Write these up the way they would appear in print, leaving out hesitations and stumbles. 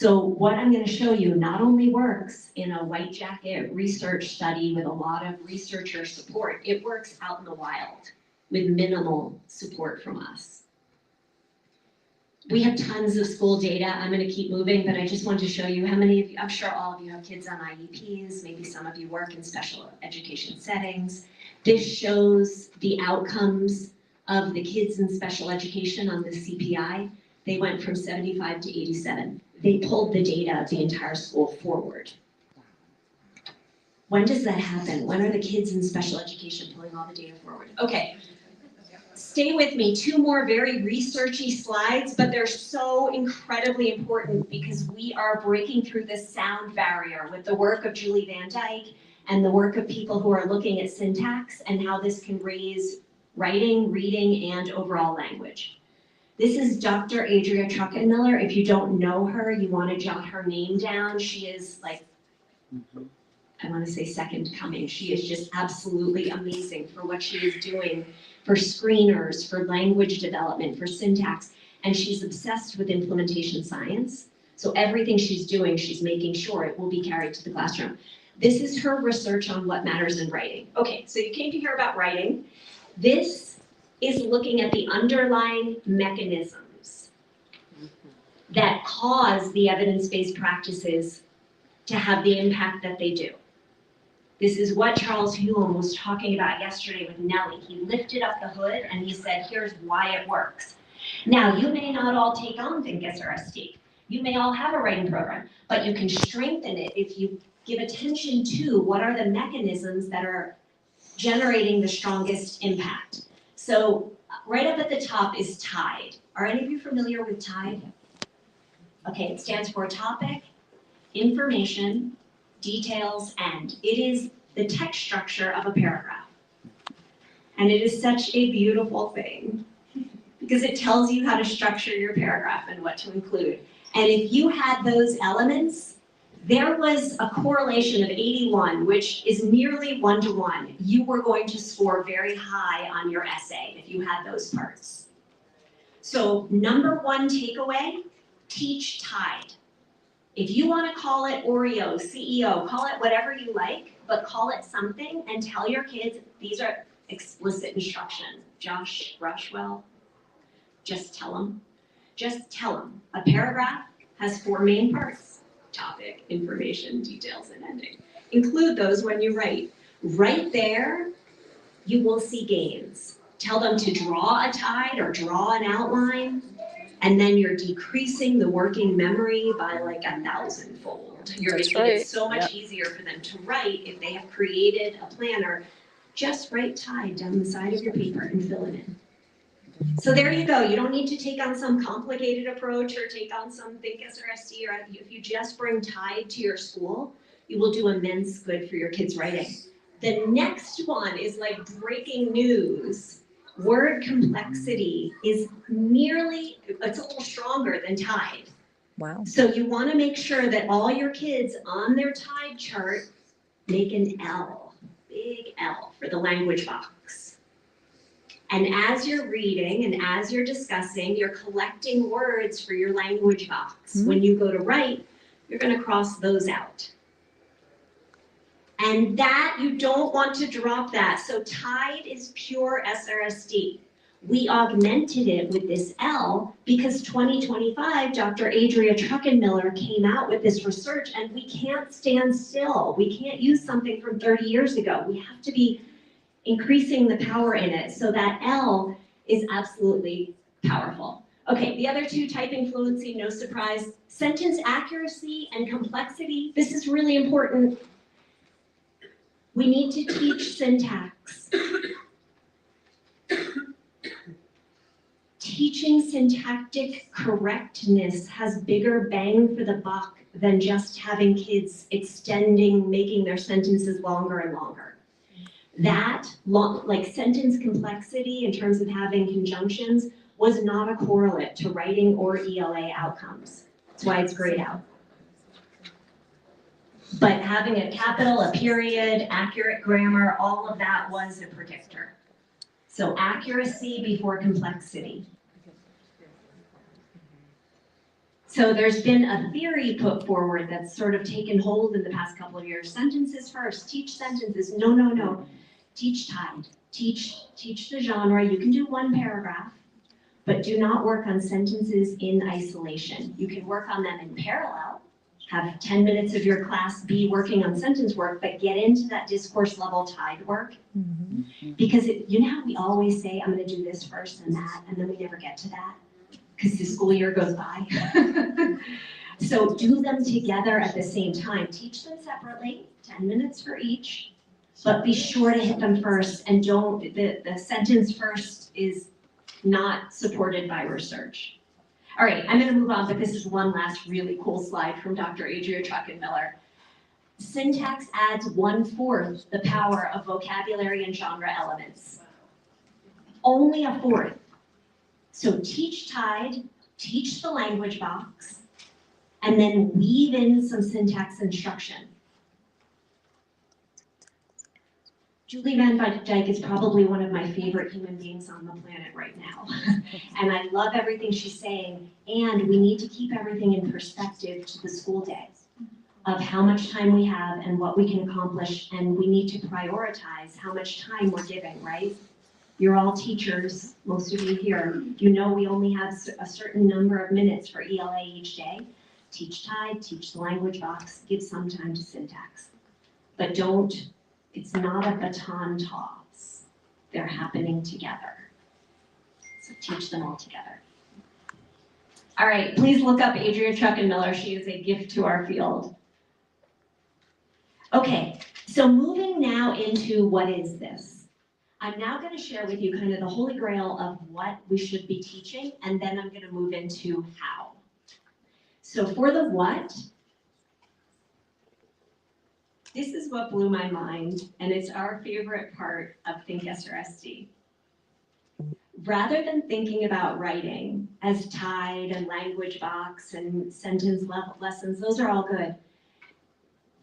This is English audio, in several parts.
So what I'm going to show you not only works in a white jacket research study with a lot of researcher support, it works out in the wild with minimal support from us. We have tons of school data. I'm going to keep moving, but I just want to show you how many of you, I'm sure all of you have kids on IEPs, maybe some of you work in special education settings. This shows the outcomes of the kids in special education on the CPI. They went from 75 to 87. They pulled the data of the entire school forward. When does that happen? When are the kids in special education pulling all the data forward? Okay, stay with me. Two more very researchy slides, but they're so incredibly important because we are breaking through this sound barrier with the work of Julie Van Dyke and the work of people who are looking at syntax and how this can raise writing, reading, and overall language. This is Dr. Adria Truckenmiller. If you don't know her, you want to jot her name down. She is like, I want to say second coming. She is just absolutely amazing for what she is doing for screeners, for language development, for syntax. And she's obsessed with implementation science. So everything she's doing, she's making sure it will be carried to the classroom. This is her research on what matters in writing. Okay, so you came to hear about writing. This is looking at the underlying mechanisms that cause the evidence-based practices to have the impact that they do. This is what Charles Hume was talking about yesterday with Nellie. He lifted up the hood and he said, here's why it works. Now, you may not all take on ThinkSRSD. You may all have a writing program, but you can strengthen it if you give attention to what are the mechanisms that are generating the strongest impact. So right up at the top is TIDE. Are any of you familiar with TIDE? Okay, it stands for topic, information, details, and. It is the text structure of a paragraph. And it is such a beautiful thing because it tells you how to structure your paragraph and what to include. And if you had those elements, there was a correlation of 81, which is nearly 1-to-1. You were going to score very high on your essay if you had those parts. So number one takeaway, teach TIDE. If you want to call it Oreo, CEO, call it whatever you like, but call it something and tell your kids these are explicit instructions. Josh Rushwell, just tell them. Just tell them. A paragraph has 4 main parts. Topic, information, details, and ending. Include those when you write. Right there, you will see gains. Tell them to draw a TIDE or draw an outline, and then you're decreasing the working memory by like 1,000-fold. You're making it so much easier for them to write if they have created a planner. Just write TIDE down the side of your paper and fill it in. So there you go. You don't need to take on some complicated approach or take on some ThinkSRSD, or if you just bring TIDE to your school, you will do immense good for your kids' writing. The next one is like breaking news. Word complexity is it's a little stronger than TIDE. Wow. So you want to make sure that all your kids on their TIDE chart make an L, big L for the language box. And as you're reading and as you're discussing, you're collecting words for your language box. Mm-hmm. When you go to write, you're going to cross those out. And that, you don't want to drop that. So TIDE is pure SRSD. We augmented it with this L because 2025, Dr. Adria Truckenmiller came out with this research, and we can't stand still. We can't use something from 30 years ago. We have to be increasing the power in it. So that L is absolutely powerful. Okay, the other two, typing fluency, no surprise. Sentence accuracy and complexity, this is really important. We need to teach syntax. Teaching syntactic correctness has bigger bang for the buck than just having kids extending, making their sentences longer and longer. That, like sentence complexity in terms of having conjunctions, was not a correlate to writing or ELA outcomes. That's why it's grayed out. But having a capital, a period, accurate grammar, all of that was a predictor. So accuracy before complexity. So there's been a theory put forward that's sort of taken hold in the past couple of years. Sentences first, teach sentences. No, no, no. Teach tied. Teach the genre. You can do one paragraph, but do not work on sentences in isolation. You can work on them in parallel. Have 10 minutes of your class be working on sentence work, but get into that discourse level tied work. Because you know how we always say, I'm gonna do this first and that, and then we never get to that? Because the school year goes by. So do them together at the same time. Teach them separately, 10 minutes for each, but be sure to hit them first, and don't, the sentence first is not supported by research. All right, I'm gonna move on, but this is one last really cool slide from Dr. Adria Truckenmiller. Syntax adds 1/4 the power of vocabulary and genre elements. Only 1/4. So teach tied, teach the language box, and then weave in some syntax instruction. Julie Van Dyke is probably one of my favorite human beings on the planet right now. And I love everything she's saying, and we need to keep everything in perspective to the school day of how much time we have and what we can accomplish, and we need to prioritize how much time we're giving, right? You're all teachers, most of you here. You know we only have a certain number of minutes for ELA each day. Teach tied, teach the language box, give some time to syntax. But don't, it's not a baton toss. They're happening together. So teach them all together. All right, please look up Adria Truckenmiller. She is a gift to our field. Okay, so moving now into what is this? I'm now going to share with you kind of the holy grail of what we should be teaching, and then I'm going to move into how. So for the what, this is what blew my mind, and it's our favorite part of ThinkSRSD. Rather than thinking about writing as tied and language box and sentence level lessons, those are all good.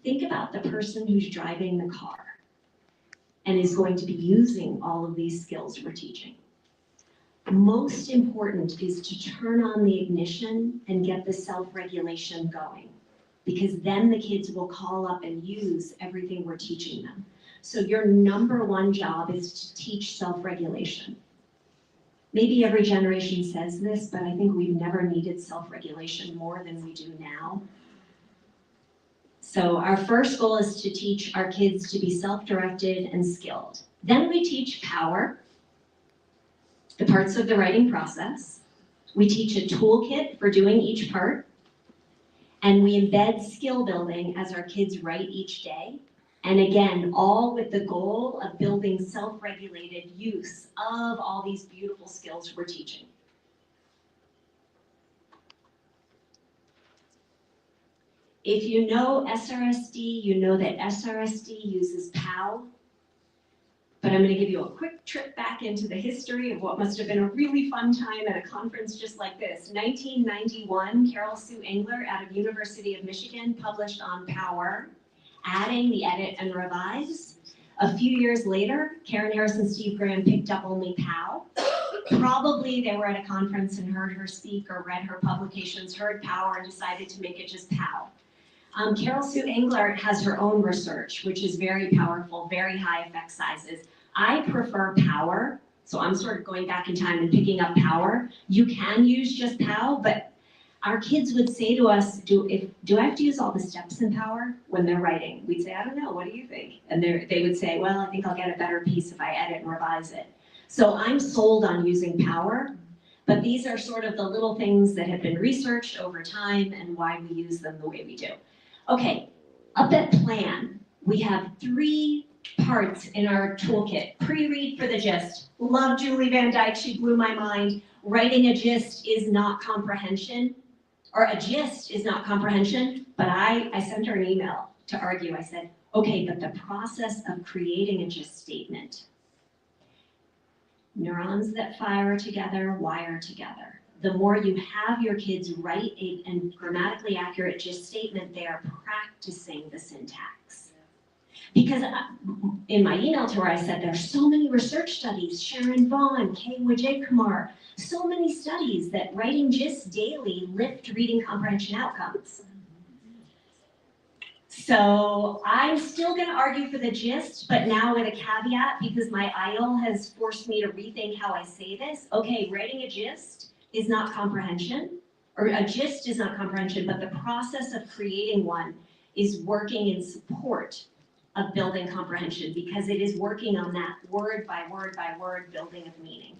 Think about the person who's driving the car and is going to be using all of these skills we're teaching. Most important is to turn on the ignition and get the self-regulation going, because then the kids will call up and use everything we're teaching them. So your number one job is to teach self-regulation. Maybe every generation says this, but I think we've never needed self-regulation more than we do now. So our first goal is to teach our kids to be self-directed and skilled. Then we teach power, the parts of the writing process. We teach a toolkit for doing each part. And we embed skill building as our kids write each day. And again, all with the goal of building self-regulated use of all these beautiful skills we're teaching. If you know SRSD, you know that SRSD uses POW, but I'm going to give you a quick trip back into the history of what must have been a really fun time at a conference just like this. 1991, Carol Sue Engler out of University of Michigan published on Power, adding the edit and revise. A few years later, Karen Harris and Steve Graham picked up only POW. Probably they were at a conference and heard her speak or read her publications, heard Power, and decided to make it just POW. Carol Sue Engler has her own research, which is very powerful, very high effect sizes. I prefer Power, so I'm sort of going back in time and picking up Power. You can use just POW, but our kids would say to us, do I have to use all the steps in Power when they're writing? We'd say, I don't know, what do you think? And they would say, well, I think I'll get a better piece if I edit and revise it. So I'm sold on using Power, but these are sort of the little things that have been researched over time and why we use them the way we do. Okay, up at Plan, we have 3 parts in our toolkit. Pre-read for the gist. Love Julie Van Dyke, she blew my mind. Writing a gist is not comprehension, or a gist is not comprehension, but I sent her an email to argue. I said, okay, but the process of creating a gist statement. Neurons that fire together, wire together. The more you have your kids write a grammatically accurate gist statement, they are practicing the syntax. Because in my email to her, I said, there's so many research studies, Sharon Vaughn, K. Vijay Kumar, so many studies that writing GIST daily lift reading comprehension outcomes. So I'm still gonna argue for the GIST, but now with a caveat, because my IEL has forced me to rethink how I say this. Okay, writing a GIST is not comprehension, or a GIST is not comprehension, but the process of creating one is working in support of building comprehension, because it is working on that word by word by word building of meaning.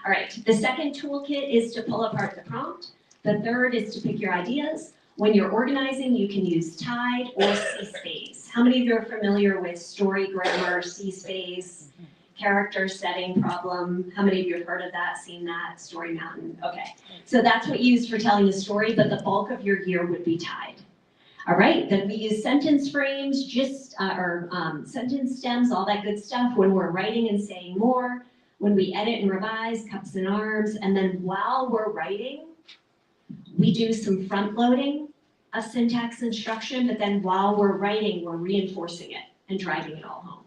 All right, the second toolkit is to pull apart the prompt. The third is to pick your ideas. When you're organizing, you can use TIDE or C-SPACE. How many of you are familiar with story, grammar, C-SPACE, character, setting, problem? How many of you have heard of that, seen that, Story Mountain? Okay, so that's what you use for telling the story, but the bulk of your year would be TIDE. All right, then we use sentence frames, sentence stems, all that good stuff when we're writing and saying more, when we edit and revise, cups and arms, and then while we're writing, we do some front loading of syntax instruction, but then while we're writing, we're reinforcing it and driving it all home.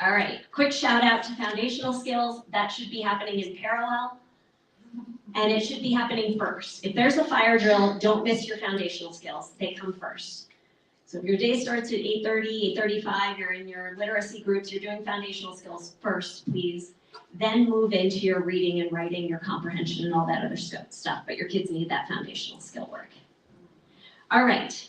All right, quick shout out to foundational skills. That should be happening in parallel. And it should be happening first. If there's a fire drill, don't miss your foundational skills. They come first. So if your day starts at 8:30, 8:35, you're in your literacy groups, you're doing foundational skills first, please. Then move into your reading and writing, your comprehension and all that other stuff. But your kids need that foundational skill work. All right.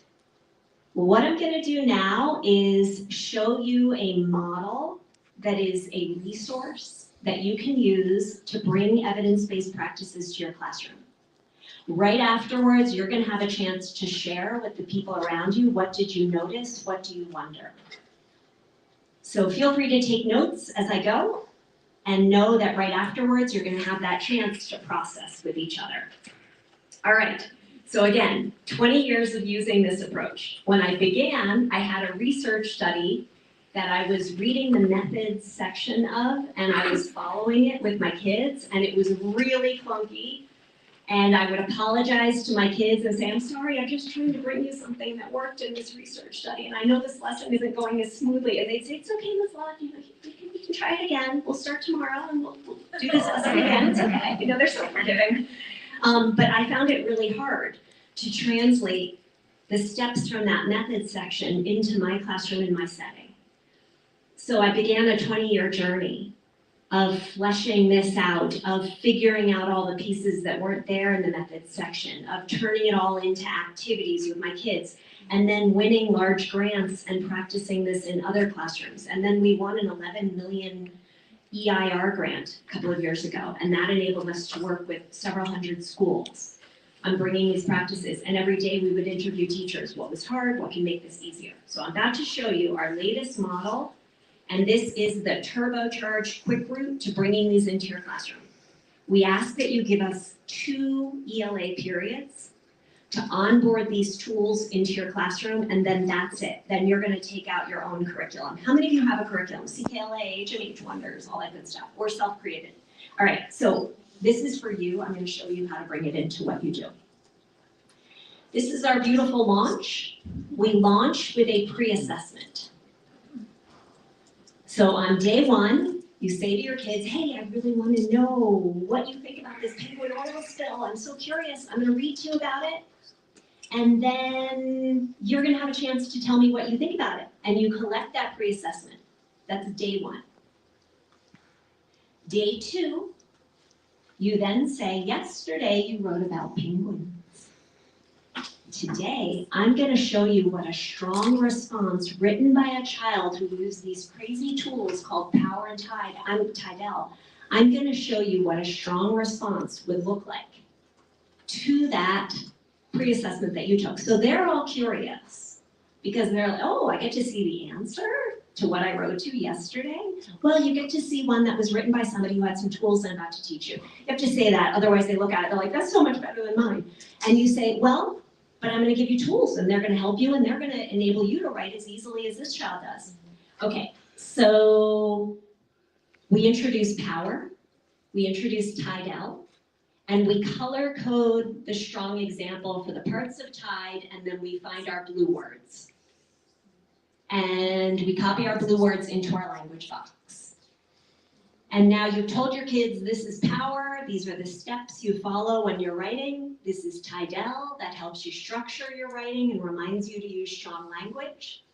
What I'm gonna do now is show you a model that is a resource that you can use to bring evidence-based practices to your classroom. Right afterwards, you're gonna have a chance to share with the people around you, what did you notice, what do you wonder? So feel free to take notes as I go, and know that right afterwards, you're gonna have that chance to process with each other. All right, so again, 20 years of using this approach. When I began, I had a research study that I was reading the methods section of, and I was following it with my kids, and it was really clunky. And I would apologize to my kids and say, I'm sorry, I'm just trying to bring you something that worked in this research study, and I know this lesson isn't going as smoothly. And they'd say, it's okay, Ms. Laud, we can try it again. We'll start tomorrow, and we'll do this lesson again. It's okay. They're so forgiving. But I found it really hard to translate the steps from that method section into my classroom and my setting. So I began a 20-year journey of fleshing this out, of figuring out all the pieces that weren't there in the methods section, of turning it all into activities with my kids, and then winning large grants and practicing this in other classrooms. And then we won an 11 million EIR grant a couple of years ago, and that enabled us to work with several hundred schools on bringing these practices. And every day we would interview teachers. What was hard? What can make this easier? So I'm about to show you our latest model. And this is the turbocharged quick route to bringing these into your classroom. We ask that you give us 2 ELA periods to onboard these tools into your classroom, and then that's it. Then you're gonna take out your own curriculum. How many of you have a curriculum? CKLA, HMH Wonders, all that good stuff, or self-created. All right, so this is for you. I'm gonna show you how to bring it into what you do. This is our beautiful launch. We launch with a pre-assessment. So on day 1, you say to your kids, hey, I really want to know what you think about this penguin oil spill. I'm so curious. I'm going to read to you about it. And then you're going to have a chance to tell me what you think about it. And you collect that pre-assessment. That's day 1. Day 2, you then say, yesterday you wrote about penguins. Today, I'm going to show you what a strong response written by a child who used these crazy tools called Power and Tide, Tidal. I'm going to show you what a strong response would look like to that pre-assessment that you took. So they're all curious because they're like, oh, I get to see the answer to what I wrote to you yesterday. Well, you get to see one that was written by somebody who had some tools I'm about to teach you. You have to say that, otherwise they look at it, they're like, that's so much better than mine. And you say, well, but I'm gonna give you tools and they're gonna help you and they're gonna enable you to write as easily as this child does. Okay, so we introduce Power, we introduce Tidal, and we color code the strong example for the parts of Tide, and then we find our blue words. and we copy our blue words into our language box. And now you've told your kids this is power, these are the steps you follow when you're writing. This is Tidal, that helps you structure your writing and reminds you to use strong language.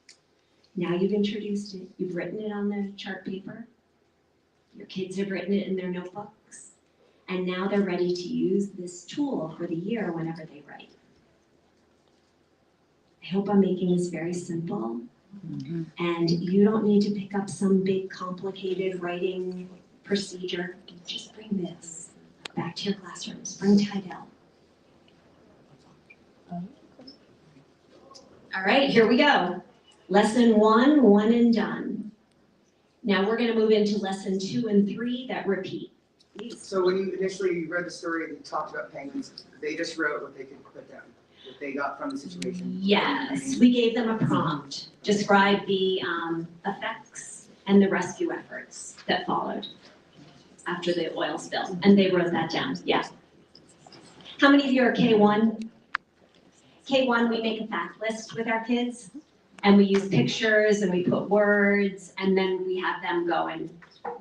Now you've introduced it, you've written it on the chart paper. Your kids have written it in their notebooks. And now they're ready to use this tool for the year whenever they write. I hope I'm making this very simple. And you don't need to pick up some big complicated writing procedure. Just bring this back to your classrooms. Bring Tidal. All right, here we go. Lesson 1, one and done. Now we're going to move into lesson 2 and 3 that repeat. So when you initially read the story and you talked about penguins, they just wrote what they could put down, what they got from the situation? Yes, we gave them a prompt. Describe the effects and the rescue efforts that followed after the oil spill. And they wrote that down, yeah. How many of you are K1? K1, we make a fact list with our kids. And we use pictures and we put words and then we have them go and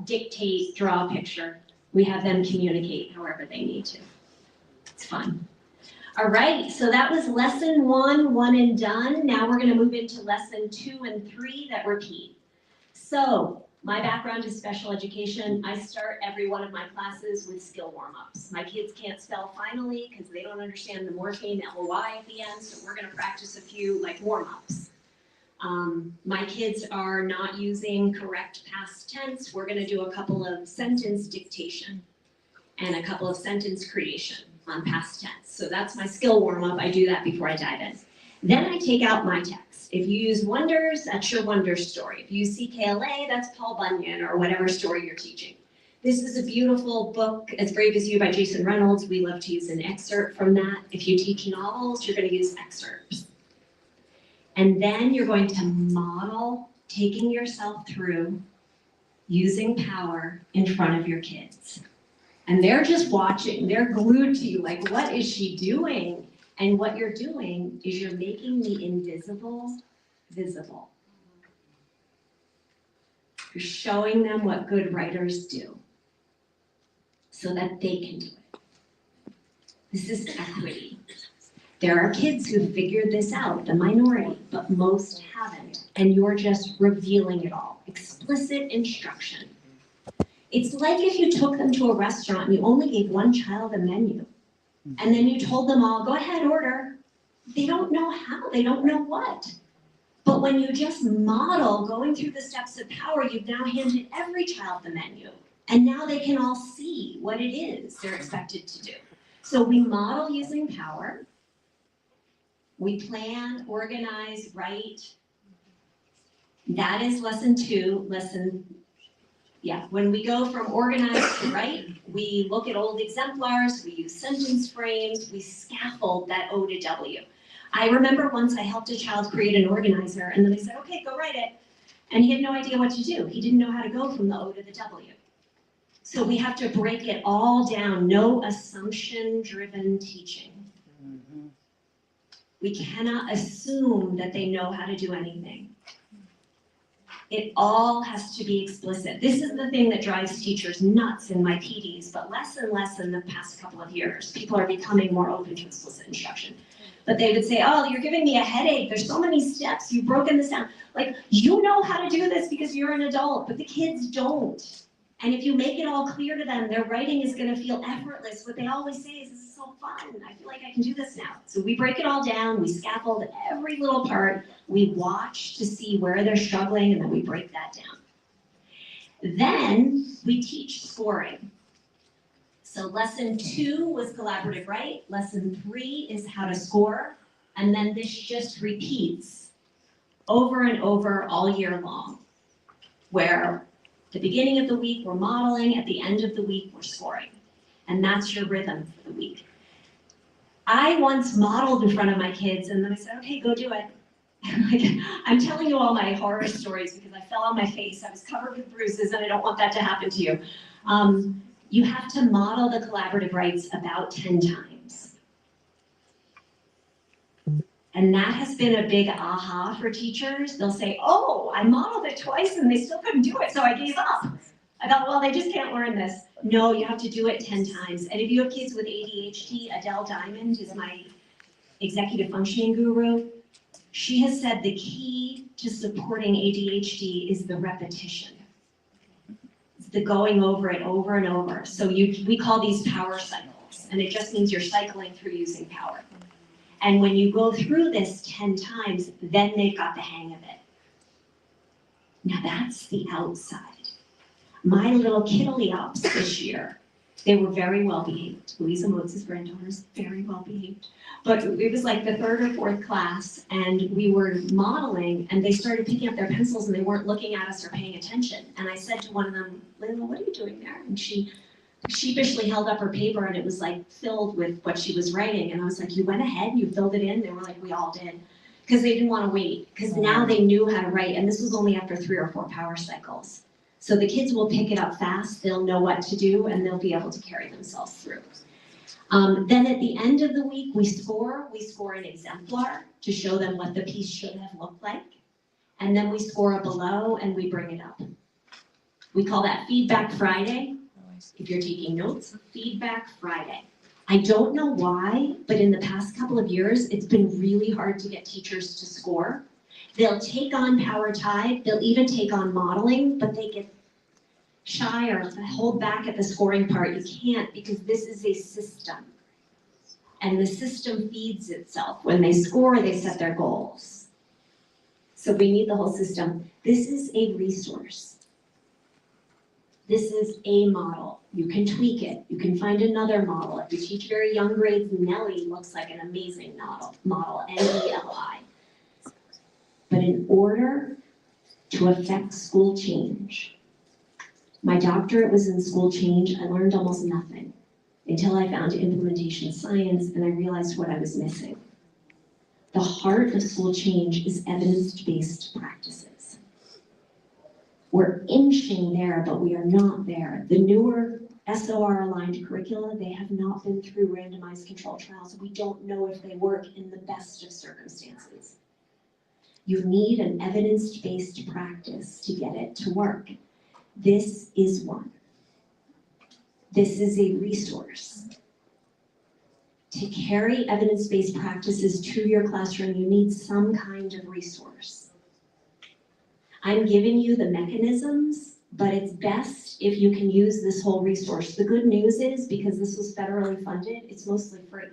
dictate, draw a picture. We have them communicate however they need to. It's fun. All right, so that was lesson 1, one and done. Now we're going to move into lesson 2 and 3 that repeat. So my background is special education. I start every one of my classes with skill warm-ups. My kids can't spell finally because they don't understand the morpheme LOI at the end, so we're going to practice a few like warm-ups. My kids are not using correct past tense. We're going to do a couple of sentence dictation and a couple of sentence creation on past tense. So that's my skill warm-up. I do that before I dive in. Then I take out my text. If you use Wonders, that's your Wonders story. If you use CKLA, that's Paul Bunyan or whatever story you're teaching. This is a beautiful book, As Brave as You by Jason Reynolds. We love to use an excerpt from that. If you teach novels, you're going to use excerpts. And then you're going to model taking yourself through using power in front of your kids. And they're just watching, they're glued to you, like, what is she doing? And what you're doing is you're making the invisible visible. You're showing them what good writers do so that they can do it. This is equity. There are kids who figured this out, the minority, but most haven't. And you're just revealing it all. Explicit instruction. It's like if you took them to a restaurant and you only gave one child a menu. And then you told them all, go ahead, order. They don't know how, they don't know what. But when you just model going through the steps of power, you've now handed every child the menu. And now they can all see what it is they're expected to do. So we model using power. We plan, organize, write. That is lesson 2. When we go from organize to write, we look at old exemplars, we use sentence frames, we scaffold that O to W. I remember once I helped a child create an organizer, and then I said, okay, go write it. And he had no idea what to do. He didn't know how to go from the O to the W. So we have to break it all down, no assumption-driven teaching. We cannot assume that they know how to do anything. It all has to be explicit. This is the thing that drives teachers nuts in my PDs, but less and less in the past couple of years. People are becoming more open to explicit instruction. But they would say, oh, you're giving me a headache. There's so many steps. You've broken this down. Like, you know how to do this because you're an adult, but the kids don't. And if you make it all clear to them, their writing is going to feel effortless. What they always say is, this is so fun. I feel like I can do this now. So we break it all down. We scaffold every little part. We watch to see where they're struggling, and then we break that down. Then we teach scoring. So lesson 2 was collaborative write. Lesson 3 is how to score. And then this just repeats over and over all year long, where the beginning of the week, we're modeling. At the end of the week, we're scoring. And that's your rhythm for the week. I once modeled in front of my kids, and then I said, okay, go do it. I'm telling you all my horror stories because I fell on my face. I was covered with bruises, and I don't want that to happen to you. You have to model the collaborative rights about 10 times. And that has been a big aha for teachers. They'll say, oh, I modeled it twice and they still couldn't do it, so I gave up. I thought, well, they just can't learn this. No, you have to do it 10 times. And if you have kids with ADHD, Adele Diamond is my executive functioning guru. She has said the key to supporting ADHD is the repetition. It's the going over it over and over. So we call these power cycles, and it just means you're cycling through using power. And when you go through this 10 times, then they've got the hang of it. Now that's the outside. My little kiddly ops this year, they were very well behaved. Louisa Motes' granddaughters, very well behaved. But it was like the third or fourth class, and we were modeling, and they started picking up their pencils, and they weren't looking at us or paying attention. And I said to one of them, Layla, what are you doing there? And she sheepishly held up her paper, and it was like filled with what she was writing. And I was like, you went ahead, you filled it in? They were like, we all did. Because they didn't want to wait, because now they knew how to write, and this was only after 3 or 4 power cycles. So the kids will pick it up fast, they'll know what to do, and they'll be able to carry themselves through. Then at the end of the week, we score an exemplar to show them what the piece should have looked like. And then we score a below and we bring it up. We call that Feedback Friday. If you're taking notes, Feedback Friday. I don't know why, but in the past couple of years, it's been really hard to get teachers to score. They'll take on Power Tide, they'll even take on modeling, but they get shy or hold back at the scoring part. You can't, because this is a system. And the system feeds itself. When they score, they set their goals. So we need the whole system. This is a resource. This is a model. You can tweak it. You can find another model. If you teach very young grades, Nellie looks like an amazing model, N-E-L-I. But in order to affect school change, my doctorate was in school change. I learned almost nothing until I found implementation science and I realized what I was missing. The heart of school change is evidence-based practices. We're inching there, but we are not there. The newer SOR-aligned curricula, they have not been through randomized controlled trials. We don't know if they work in the best of circumstances. You need an evidence-based practice to get it to work. This is one. This is a resource. To carry evidence-based practices to your classroom, you need some kind of resource. I'm giving you the mechanisms, but it's best if you can use this whole resource. The good news is, because this was federally funded, it's mostly free.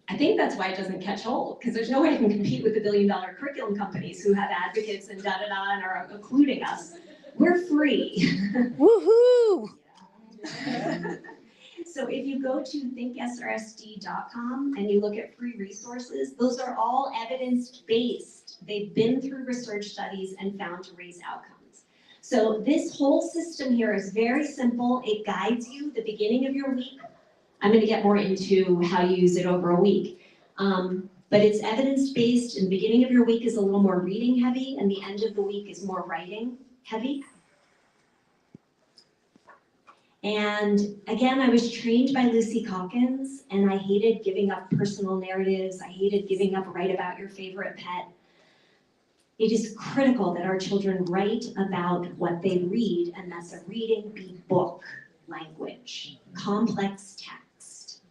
I think that's why it doesn't catch hold, because there's no way I can compete with the billion-dollar curriculum companies who have advocates and da-da-da and are including us. We're free. Woohoo! So if you go to ThinkSRSD.com and you look at free resources, those are all evidence-based. They've been through research studies and found to raise outcomes. So this whole system here is very simple. It guides you the beginning of your week. I'm going to get more into how you use it over a week. But it's evidence-based, and the beginning of your week is a little more reading heavy, and the end of the week is more writing heavy. And again, I was trained by Lucy Calkins, and I hated giving up personal narratives. I hated giving up write about your favorite pet. It is critical that our children write about what they read, and that the reading be book language, complex text.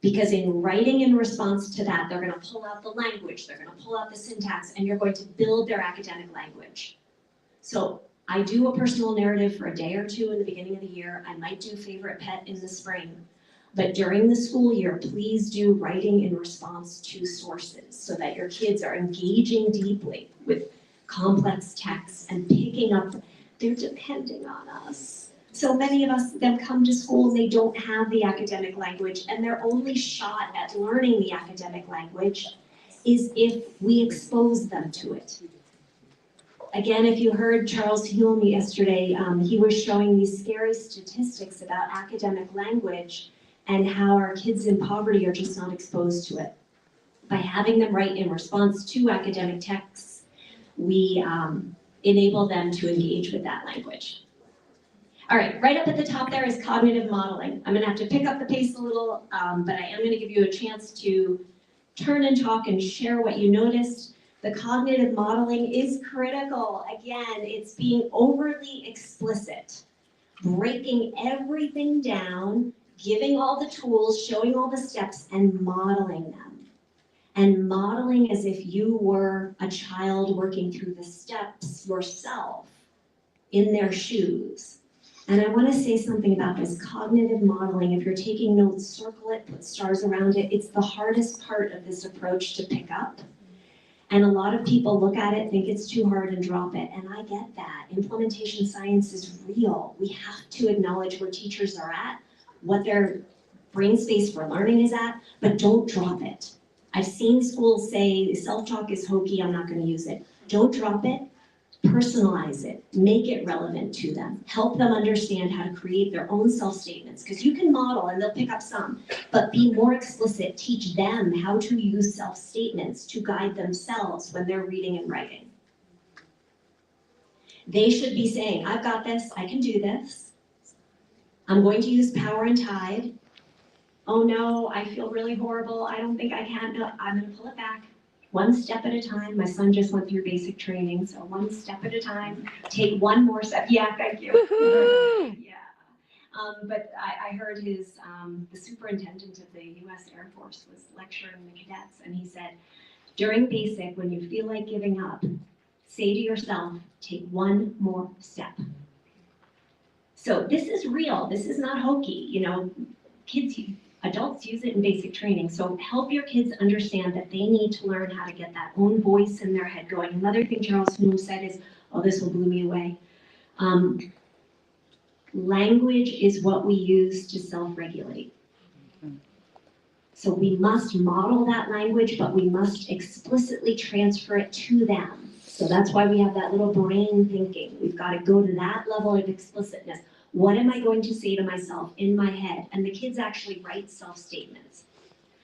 Because in writing in response to that, they're going to pull out the language, they're going to pull out the syntax, and you're going to build their academic language. So I do a personal narrative for a day or two in the beginning of the year. I might do favorite pet in the spring. But during the school year, please do writing in response to sources so that your kids are engaging deeply with complex texts and picking up. They're depending on us. So many of them come to school and they don't have the academic language, and their only shot at learning the academic language is if we expose them to it. Again, if you heard Charles Hume yesterday, he was showing these scary statistics about academic language and how our kids in poverty are just not exposed to it. By having them write in response to academic texts, we enable them to engage with that language. All right, right up at the top there is cognitive modeling. I'm gonna have to pick up the pace a little, but I am gonna give you a chance to turn and talk and share what you noticed. The cognitive modeling is critical. Again, it's being overly explicit, breaking everything down, giving all the tools, showing all the steps, and modeling them. And modeling as if you were a child working through the steps yourself in their shoes. And I want to say something about this cognitive modeling. If you're taking notes, circle it, put stars around it. It's the hardest part of this approach to pick up. And a lot of people look at it, think it's too hard, and drop it. And I get that. Implementation science is real. We have to acknowledge where teachers are at, what their brain space for learning is at, but don't drop it. I've seen schools say self-talk is hokey, I'm not going to use it. Don't drop it. Personalize it, make it relevant to them, help them understand how to create their own self-statements, because you can model and they'll pick up some, but be more explicit, teach them how to use self-statements to guide themselves when they're reading and writing. They should be saying, I've got this, I can do this, I'm going to use power and tide, oh no, I feel really horrible, I don't think I can, no, I'm going to pull it back. One step at a time. My son just went through basic training, so one step at a time. Take one more step. Yeah, thank you. Yeah. But I heard the superintendent of the U.S. Air Force was lecturing the cadets, and he said, during basic, when you feel like giving up, say to yourself, take one more step. So this is real. This is not hokey. You know, adults use it in basic training, so help your kids understand that they need to learn how to get that own voice in their head going. Another thing Charles Snow said is, oh, this will blow me away. Language is what we use to self-regulate. So we must model that language, but we must explicitly transfer it to them. So that's why we have that little brain thinking. We've got to go to that level of explicitness. What am I going to say to myself in my head? And the kids actually write self-statements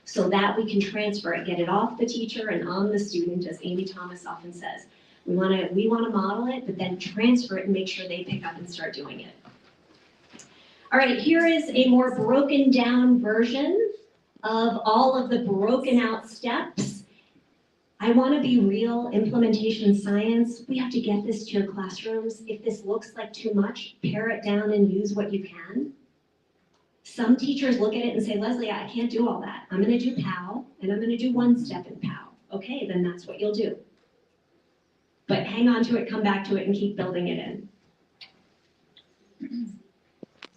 so that we can transfer it, get it off the teacher and on the student, as Amy Thomas often says. We want to model it, but then transfer it and make sure they pick up and start doing it. All right, here is a more broken down version of all of the broken out steps. I want to be real, implementation science. We have to get this to your classrooms. If this looks like too much, pare it down and use what you can. Some teachers look at it and say, Leslie, I can't do all that. I'm going to do POW, and I'm going to do one step in POW. Okay, then that's what you'll do. But hang on to it, come back to it, and keep building it in.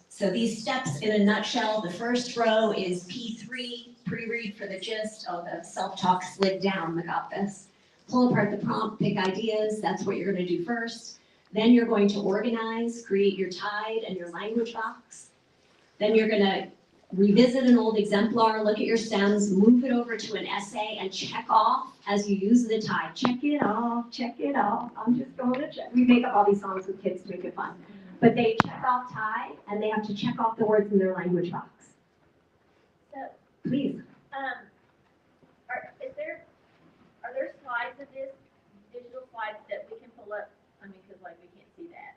So these steps in a nutshell, the first row is P3, pre-read for the gist. Oh, the self-talk slid down, I got this. Pull apart the prompt, pick ideas, that's what you're going to do first. Then you're going to organize, create your tide and your language box. Then you're going to revisit an old exemplar, look at your stems, move it over to an essay, and check off as you use the tide. Check it off, check it off. I'm just going to check. We make up all these songs with kids to make it fun. But they check off tide, and they have to check off the words in their language box. So, please. Are there slides of this, digital slides that we can pull up? I mean, because like we can't see that.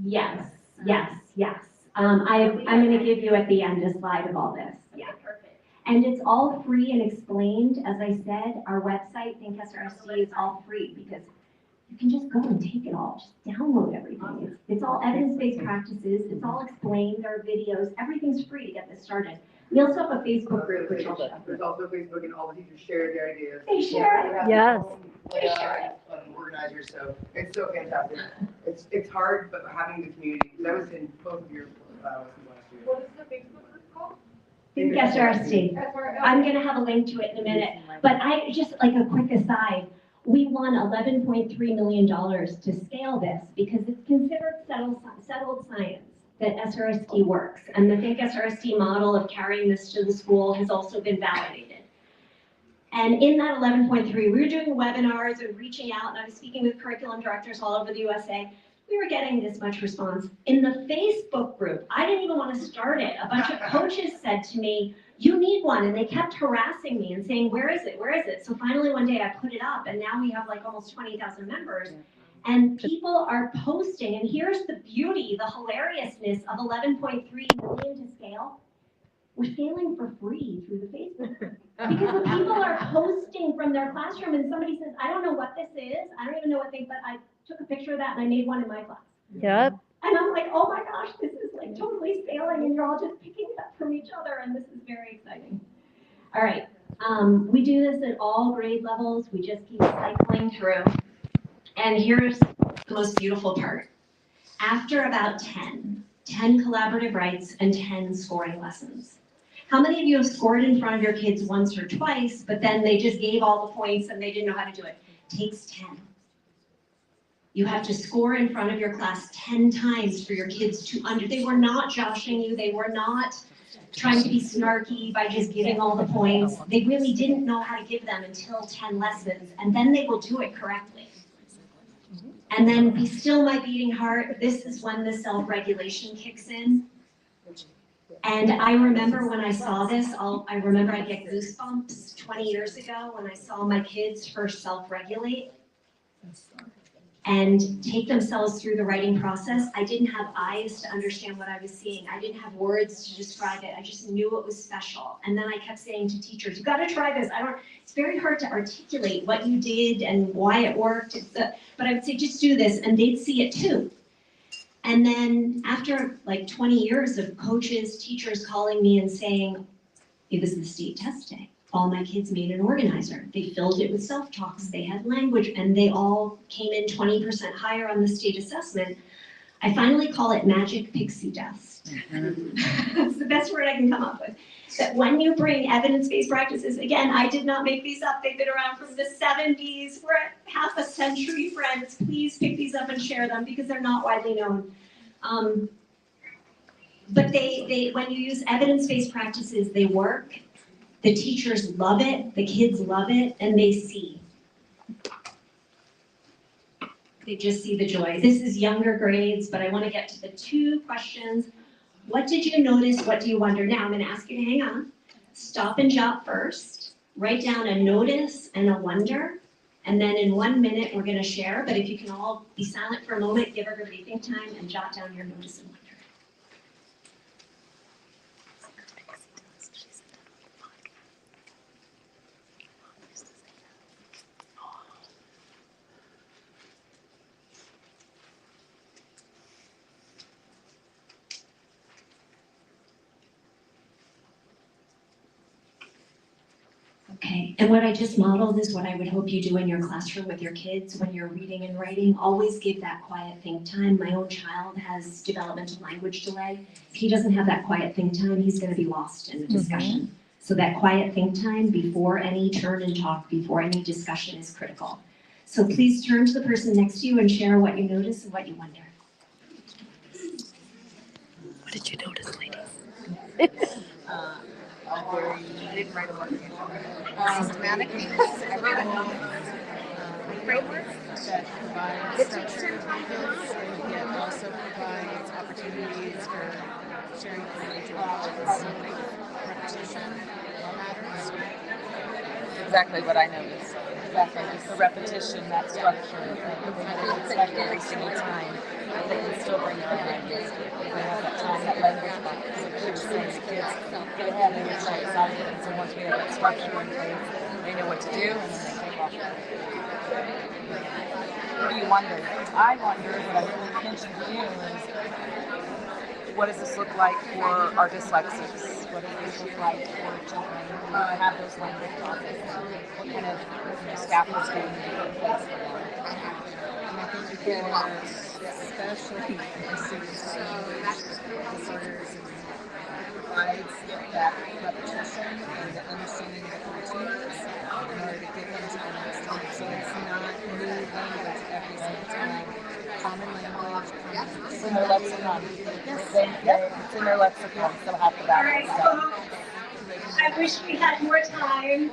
Yes, yes, yes. I'm going to give you at the end a slide of all this. Okay, Yeah. perfect. And it's all free and explained. As I said, our website, ThinkSRSD, is all free because you can just go and take it all. Just download everything. It's all evidence-based practices. It's all explained. There are videos. Everything's free to get this started. We also have a Facebook group, which I'll show. There's also Facebook, and all the teachers share their ideas. They share it. Yes. They share it. Organizers, so it's so fantastic. It's hard, but having the community, that was in both of your last year. What is the Facebook group called? ThinkSRSD. I'm going to have a link to it in a minute. But I just like a quick aside. We won $11.3 million to scale this because it's considered settled science that SRSD works. And the ThinkSRSD model of carrying this to the school has also been validated. And in that 11.3, we were doing webinars and reaching out, and I was speaking with curriculum directors all over the USA. We were getting this much response. In the Facebook group, I didn't even want to start it. A bunch of coaches said to me, you need one, and they kept harassing me and saying, where is it, where is it? So finally one day I put it up, and now we have like almost 20,000 members. And people are posting, and here's the beauty, the hilariousness of 11.3 million to scale. we're sailing for free through the Facebook. Because the people are posting from their classroom and somebody says, I don't know what this is, I don't even know what they, but I took a picture of that and I made one in my class. Yep. And I'm like, oh my gosh, this is like totally sailing and you're all just picking it up from each other and this is very exciting. All right, we do this at all grade levels, we just keep cycling through. And here's the most beautiful part. After about 10 collaborative writes and 10 scoring lessons. How many of you have scored in front of your kids once or twice, but then they just gave all the points and they didn't know how to do it? It takes 10. You have to score in front of your class 10 times for your kids to they were not joshing you, they were not trying to be snarky by just giving all the points. They really didn't know how to give them until 10 lessons, and then they will do it correctly. And then be still my beating heart, this is when the self-regulation kicks in. And I remember when I saw this, I remember I'd get goosebumps 20 years ago when I saw my kids first self-regulate and take themselves through the writing process. I didn't have eyes to understand what I was seeing. I didn't have words to describe it. I just knew it was special. And then I kept saying to teachers, you gotta try this. It's very hard to articulate what you did and why it worked. But I would say, just do this, and they'd see it too. And then after like 20 years of coaches, teachers calling me and saying, it was the state test day. All my kids made an organizer. They filled it with self-talks, they had language, and they all came in 20% higher on the state assessment. I finally call it magic pixie dust. That's the best word I can come up with. That when you bring evidence-based practices, again, I did not make these up, they've been around from the 70s, we're at half a century, friends. Please pick these up and share them because they're not widely known. But when you use evidence-based practices, they work. The teachers love it, the kids love it, and they see. They just see the joy. This is younger grades, but I want to get to the 2 questions. What did you notice? What do you wonder? Now I'm going to ask you to hang on. Stop and jot first. Write down a notice and a wonder. And then in 1 minute, we're going to share. But if you can all be silent for a moment, give everybody think time, and jot down your notice and wonder. Okay, and what I just modeled is what I would hope you do in your classroom with your kids when you're reading and writing. Always give that quiet think time. My own child has developmental language delay. If he doesn't have that quiet think time, he's going to be lost in the discussion. So that quiet think time before any turn and talk, before any discussion is critical. So please turn to the person next to you and share what you notice and what you wonder. What did you notice, ladies? I didn't write a book. Systematic. I wrote a framework that provides structure, yet also provides opportunities for sharing individuals. Repetition matters. Exactly what I noticed. Exactly. Just the repetition, that structure, they don't expect every single time. They can still bring their own ideas. They have that time, that language box. So she was saying the kids get ahead, they get so excited, and so once we have that structure in place, they know what to do, and then they take off. What do you wonder? I wonder, what I really mentioned to you is, what does this look like for our dyslexics? What does this look like for children who have those language problems? What kind of scaffolds do we need to put in place for them? And I think for especially disorders and provides that repetition and the understanding of the contours in order to get them to the next time. So it's not new language every single time. Common language. It's in their lexicon. It's in their lexicon, so half the battle is done. I wish we had more time.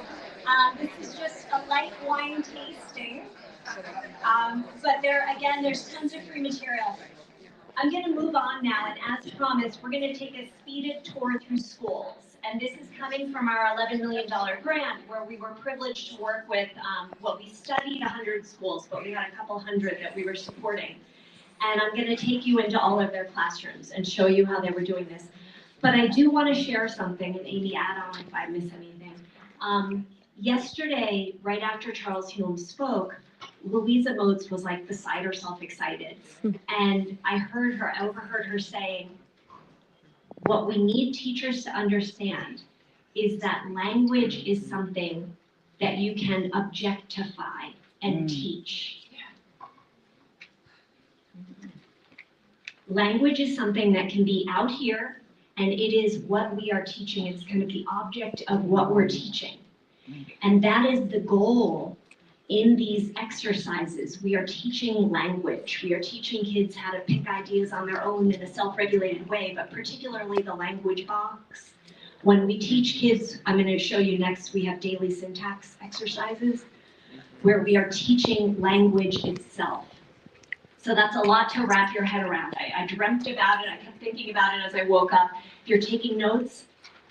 This is just a light wine tasting. But there's tons of free material. I'm going to move on now, and as promised, we're going to take a speeded tour through schools. And this is coming from our $11 million grant, where we were privileged to work with, we studied 100 schools, but we had a couple hundred that we were supporting. And I'm going to take you into all of their classrooms and show you how they were doing this. But I do want to share something, and Amy, add on if I miss anything. Yesterday, right after Charles Hume spoke, Louisa Moats was like beside herself excited. And I overheard her saying, what we need teachers to understand is that language is something that you can objectify and teach. Language is something that can be out here, and it is what we are teaching. It's kind of the object of what we're teaching. And that is the goal in these exercises. We are teaching language. We are teaching kids how to pick ideas on their own in a self-regulated way, but particularly the language box. When we teach kids, I'm going to show you next, we have daily syntax exercises where we are teaching language itself. So that's a lot to wrap your head around. I dreamt about it, I kept thinking about it as I woke up. If you're taking notes,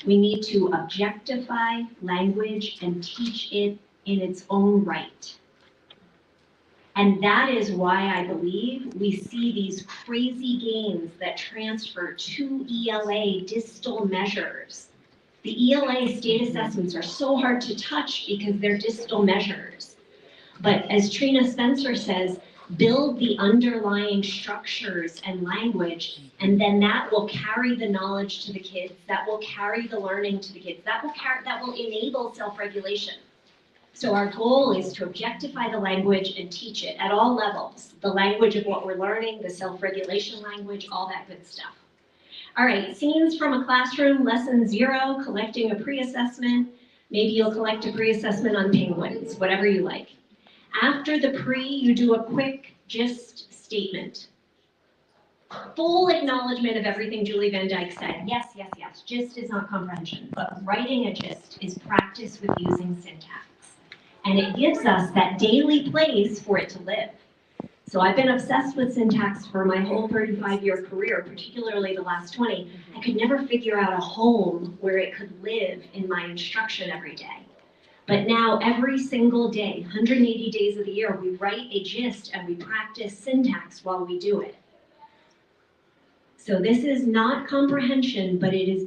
we need to objectify language and teach it in its own right. And that is why I believe we see these crazy gains that transfer to ELA distal measures. The ELA state assessments are so hard to touch because they're distal measures. But as Trina Spencer says, build the underlying structures and language, and then that will carry the knowledge to the kids, that will carry the learning to the kids, that will enable self-regulation. So our goal is to objectify the language and teach it at all levels. The language of what we're learning, the self-regulation language, all that good stuff. All right, scenes from a classroom, lesson 0, collecting a pre-assessment. Maybe you'll collect a pre-assessment on penguins, whatever you like. After the pre, you do a quick gist statement. Full acknowledgement of everything Julie Van Dyke said. Yes, yes, yes, gist is not comprehension, but writing a gist is practice with using syntax. And it gives us that daily place for it to live. So I've been obsessed with syntax for my whole 35-year career, particularly the last 20. I could never figure out a home where it could live in my instruction every day. But now every single day, 180 days of the year, we write a gist and we practice syntax while we do it. So this is not comprehension, but it is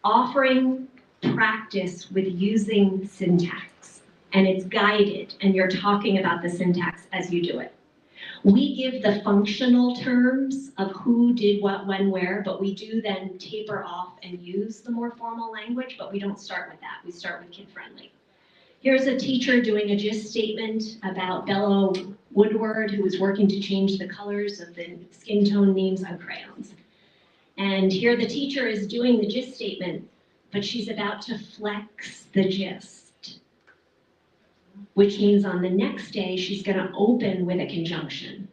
offering practice with using syntax. And it's guided, and you're talking about the syntax as you do it. We give the functional terms of who did what, when, where, but we do then taper off and use the more formal language, but we don't start with that. We start with kid-friendly. Here's a teacher doing a gist statement about Bella Woodward, who was working to change the colors of the skin tone names on crayons. And here the teacher is doing the gist statement, but she's about to flex the gist, which means on the next day, she's going to open with a conjunction.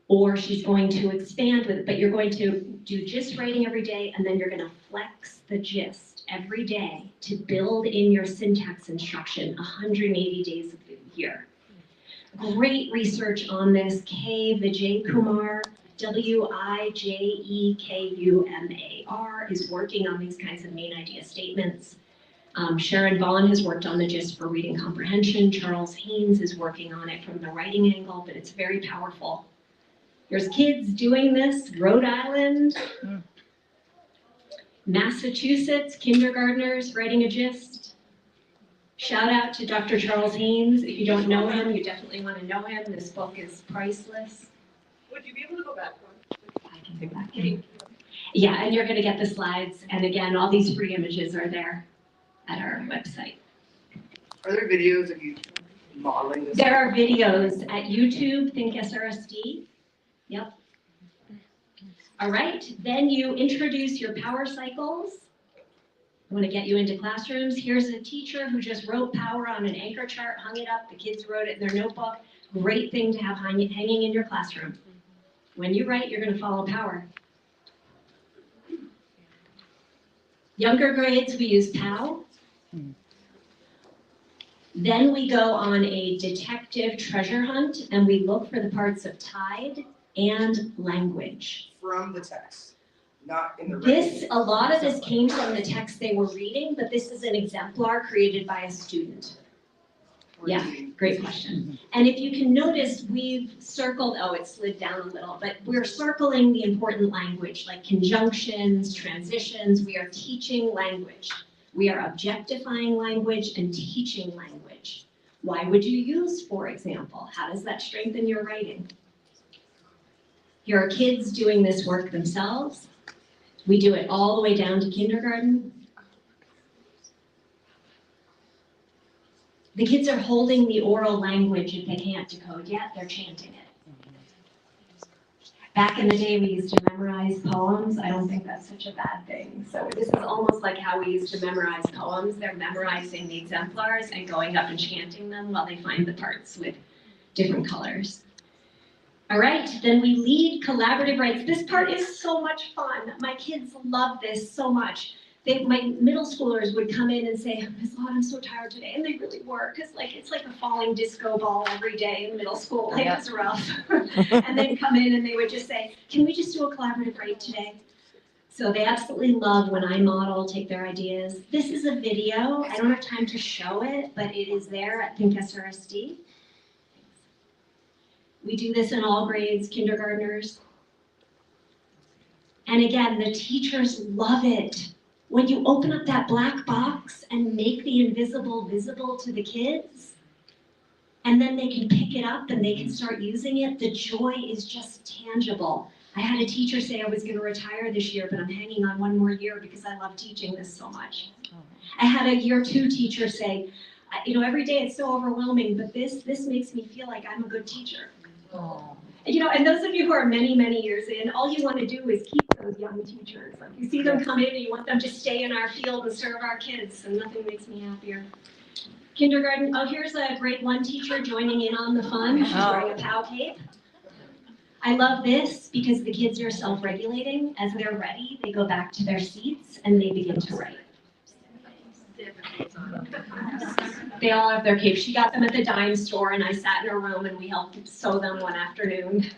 Or she's going to expand with it, but you're going to do gist writing every day, and then you're going to flex the gist every day to build in your syntax instruction 180 days of the year. Great research on this. K. Vijay Kumar, Wijekumar, is working on these kinds of main idea statements. Sharon Vaughn has worked on the gist for reading comprehension. Charles Haynes is working on it from the writing angle, but it's very powerful. There's kids doing this, Rhode Island, Massachusetts, kindergartners writing a gist. Shout out to Dr. Charles Haynes. If you don't know him, you definitely want to know him. This book is priceless. Would you be able to go back one? I can go back. Yeah, and you're going to get the slides. And again, all these free images are there at our website. Are there videos of you modeling this? There are videos at YouTube, ThinkSRSD. Yep. All right, then you introduce your power cycles. I want to get you into classrooms. Here's a teacher who just wrote power on an anchor chart, hung it up. The kids wrote it in their notebook. Great thing to have hanging in your classroom. When you write, you're going to follow power. Younger grades, we use POW. Then we go on a detective treasure hunt, and we look for the parts of tide and language. From the text, not in the A lot of this came from the text they were reading, but this is an exemplar created by a student. Yeah, great question. And if you can notice, we've circled, oh, it slid down a little, but we're circling the important language, like conjunctions, transitions. We are teaching language. We are objectifying language and teaching language. Why would you use, for example? How does that strengthen your writing? Here are kids doing this work themselves. We do it all the way down to kindergarten. The kids are holding the oral language. If they can't decode yet, they're chanting it. Back in the day, we used to memorize poems. I don't think that's such a bad thing. So this is almost like how we used to memorize poems. They're memorizing the exemplars and going up and chanting them while they find the parts with different colors. All right, then we lead collaborative rights. This part is so much fun. My kids love this so much. My middle schoolers would come in and say, Ms. Laud, I'm so tired today, and they really were, because it's like a falling disco ball every day in middle school. It was rough. And they'd come in and they would just say, can we just do a collaborative right today? So they absolutely love when I model, take their ideas. This is a video. I don't have time to show it, but it is there at ThinkSRSD. We do this in all grades, kindergartners. And again, the teachers love it. When you open up that black box and make the invisible visible to the kids, and then they can pick it up and they can start using it, the joy is just tangible. I had a teacher say I was going to retire this year, but I'm hanging on one more year because I love teaching this so much. I had a year 2 teacher say, every day it's so overwhelming, but this makes me feel like I'm a good teacher. And those of you who are many, many years in, all you want to do is keep those young teachers. Like you see them come in and you want them to stay in our field and serve our kids, and nothing makes me happier. Kindergarten, here's a grade 1 teacher joining in on the fun. She's wearing a POW cape. I love this because the kids are self-regulating. As they're ready, they go back to their seats and they begin to write. They all have their capes. She got them at the dime store, and I sat in her room and we helped sew them one afternoon.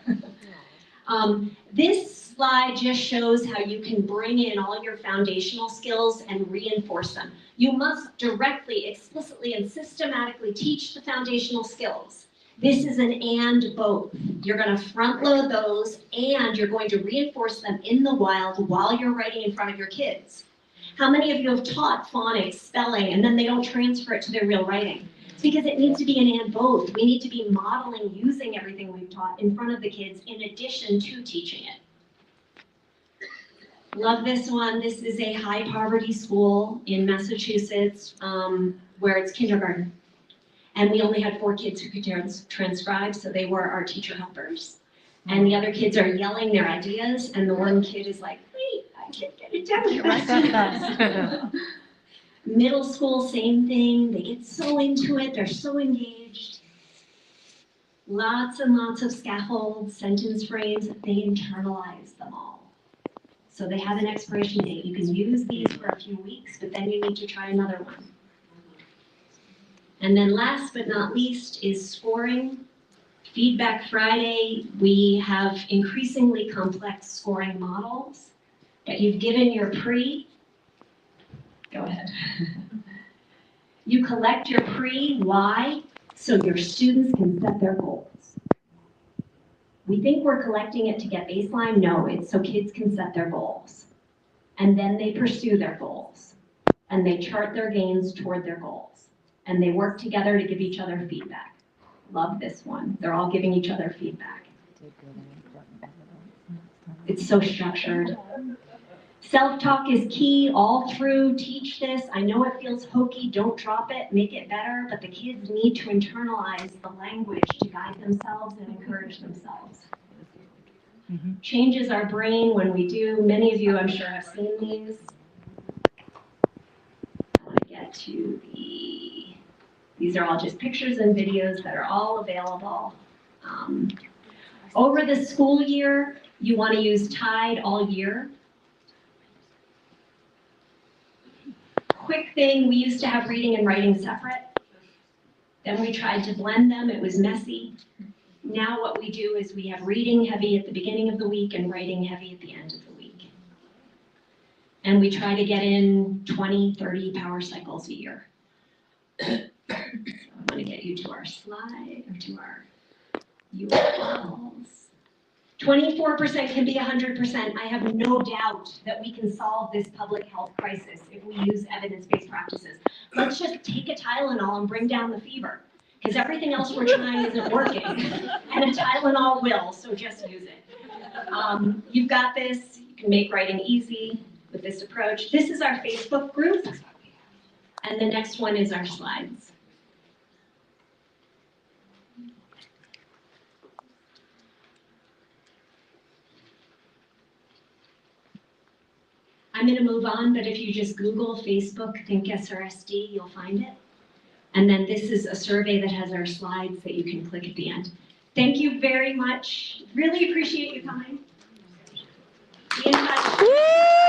This slide just shows how you can bring in all your foundational skills and reinforce them. You must directly, explicitly, and systematically teach the foundational skills. This is an and both. You're going to front load those and you're going to reinforce them in the wild while you're writing in front of your kids. How many of you have taught phonics, spelling, and then they don't transfer it to their real writing? It's because it needs to be an and both. We need to be modeling using everything we've taught in front of the kids in addition to teaching it. Love this one. This is a high poverty school in Massachusetts where it's kindergarten. And we only had 4 kids who could transcribe, so they were our teacher helpers. And the other kids are yelling their ideas, and the one kid is like, wait, I can't get it down. Middle school, same thing. They get so into it. They're so engaged. Lots and lots of scaffolds, sentence frames. They internalize them all. So they have an expiration date. You can use these for a few weeks, but then you need to try another one. And then last but not least is scoring. Feedback Friday, we have increasingly complex scoring models that you've given your pre. Go ahead. You collect your pre, why? So your students can set their goals. We think we're collecting it to get baseline. No, it's so kids can set their goals. And then they pursue their goals. And they chart their gains toward their goals. And they work together to give each other feedback. Love this one. They're all giving each other feedback. It's so structured. Self-talk is key all through. Teach this. I know it feels hokey. Don't drop it. Make it better. But the kids need to internalize the language to guide themselves and encourage themselves. Changes our brain when we do. Many of you, I'm sure, have seen these. I want to get to these are all just pictures and videos that are all available. Over the school year, you want to use Tide all year. Quick thing, we used to have reading and writing separate. Then we tried to blend them, it was messy. Now what we do is we have reading heavy at the beginning of the week and writing heavy at the end of the week. And we try to get in 20, 30 power cycles a year. So I'm gonna get you to our slide, or to our URLs. 24% can be 100%. I have no doubt that we can solve this public health crisis if we use evidence-based practices. Let's just take a Tylenol and bring down the fever, because everything else we're trying isn't working. And a Tylenol will, so just use it. You've got this. You can make writing easy with this approach. This is our Facebook group. And the next one is our slides. I'm going to move on, but if you just Google Facebook ThinkSRSD, you'll find it. And then this is a survey that has our slides that you can click at the end. Thank you very much. Really appreciate you coming. Be in touch.